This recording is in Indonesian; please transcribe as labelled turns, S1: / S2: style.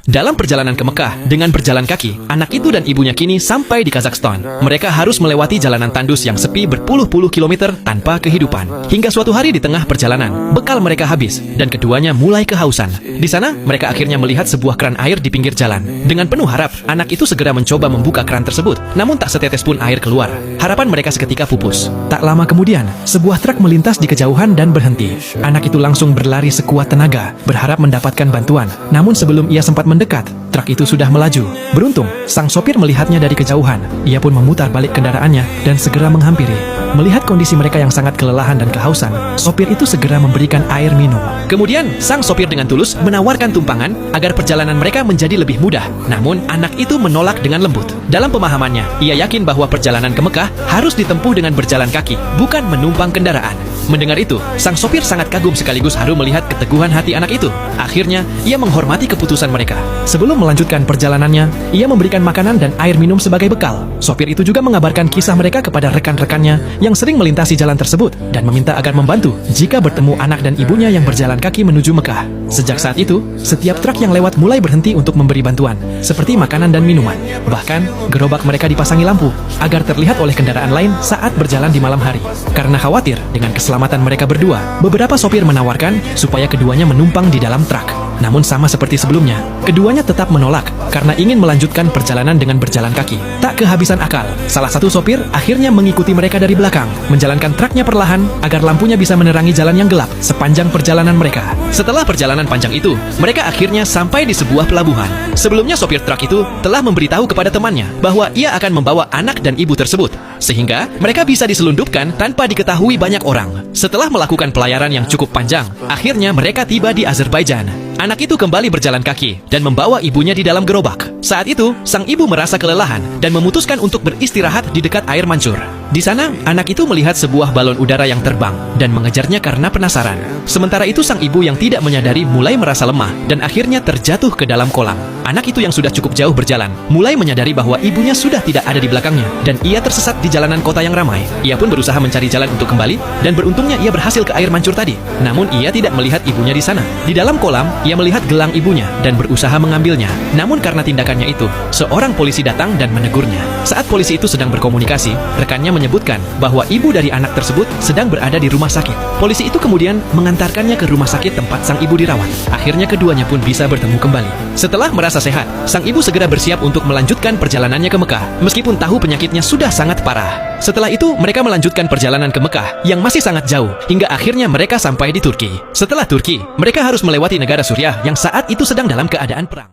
S1: Dalam perjalanan ke Mekah dengan berjalan kaki, anak itu dan ibunya kini sampai di Kazakhstan. Mereka harus melewati jalanan tandus yang sepi berpuluh-puluh kilometer tanpa kehidupan. Hingga suatu hari di tengah perjalanan, bekal mereka habis dan keduanya mulai kehausan. Di sana, mereka akhirnya melihat sebuah keran air di pinggir jalan. Dengan penuh harap, anak itu segera mencoba membuka keran tersebut, namun tak setetes pun air keluar. Harapan mereka seketika pupus. Tak lama kemudian, sebuah truk melintas di kejauhan dan berhenti. Anak itu langsung berlari sekuat tenaga, berharap mendapatkan bantuan. Namun sebelum ia sempat mendekat, truk itu sudah melaju. Beruntung, sang sopir melihatnya dari kejauhan. Ia pun memutar balik kendaraannya dan segera menghampiri. Melihat kondisi mereka yang sangat kelelahan dan kehausan, sopir itu segera memberikan air minum. Kemudian, sang sopir dengan tulus menawarkan tumpangan agar perjalanan mereka menjadi lebih mudah. Namun, anak itu menolak dengan lembut. Dalam pemahamannya, ia yakin bahwa perjalanan ke Mekah harus ditempuh dengan berjalan kaki, bukan menumpang kendaraan. Mendengar itu, sang sopir sangat kagum sekaligus haru melihat keteguhan hati anak itu. Akhirnya, ia menghormati keputusan mereka. Sebelum melanjutkan perjalanannya, ia memberikan makanan dan air minum sebagai bekal. Sopir itu juga mengabarkan kisah mereka kepada rekan-rekannya yang sering melintasi jalan tersebut dan meminta agar membantu jika bertemu anak dan ibunya yang berjalan kaki menuju Mekah. Sejak saat itu, setiap truk yang lewat mulai berhenti untuk memberi bantuan, seperti makanan dan minuman. Bahkan, gerobak mereka dipasangi lampu agar terlihat oleh kendaraan lain saat berjalan di malam hari. Karena khawatir dengan keselamatan mereka berdua, beberapa sopir menawarkan supaya keduanya menumpang di dalam truk. Namun sama seperti sebelumnya, keduanya tetap menolak karena ingin melanjutkan perjalanan dengan berjalan kaki. Tak kehabisan akal, salah satu sopir akhirnya mengikuti mereka dari belakang, menjalankan truknya perlahan agar lampunya bisa menerangi jalan yang gelap sepanjang perjalanan mereka. Setelah perjalanan panjang itu, mereka akhirnya sampai di sebuah pelabuhan. Sebelumnya sopir truk itu telah memberitahu kepada temannya bahwa ia akan membawa anak dan ibu tersebut, sehingga mereka bisa diselundupkan tanpa diketahui banyak orang. Setelah melakukan pelayaran yang cukup panjang, akhirnya mereka tiba di Azerbaijan. Anak itu kembali berjalan kaki dan membawa ibunya di dalam gerobak. Saat itu, sang ibu merasa kelelahan dan memutuskan untuk beristirahat di dekat air mancur. Di sana, anak itu melihat sebuah balon udara yang terbang dan mengejarnya karena penasaran. Sementara itu, sang ibu yang tidak menyadari mulai merasa lemah dan akhirnya terjatuh ke dalam kolam. Anak itu yang sudah cukup jauh berjalan, mulai menyadari bahwa ibunya sudah tidak ada di belakangnya dan ia tersesat di jalanan kota yang ramai. Ia pun berusaha mencari jalan untuk kembali dan beruntungnya ia berhasil ke air mancur tadi. Namun ia tidak melihat ibunya di sana. Di dalam kolam, ia melihat gelang ibunya dan berusaha mengambilnya. Namun karena tindakannya itu, seorang polisi datang dan menegurnya. Saat polisi itu sedang berkomunikasi, rekannya menyebutkan bahwa ibu dari anak tersebut sedang berada di rumah sakit. Polisi itu kemudian mengantarkannya ke rumah sakit tempat sang ibu dirawat. Akhirnya keduanya pun bisa bertemu kembali. Setelah merasa sehat, sang ibu segera bersiap untuk melanjutkan perjalanannya ke Mekah, meskipun tahu penyakitnya sudah sangat parah. Setelah itu, mereka melanjutkan perjalanan ke Mekah yang masih sangat jauh, hingga akhirnya mereka sampai di Turki. Setelah Turki, mereka harus melewati negara Suriah yang saat itu sedang dalam keadaan perang.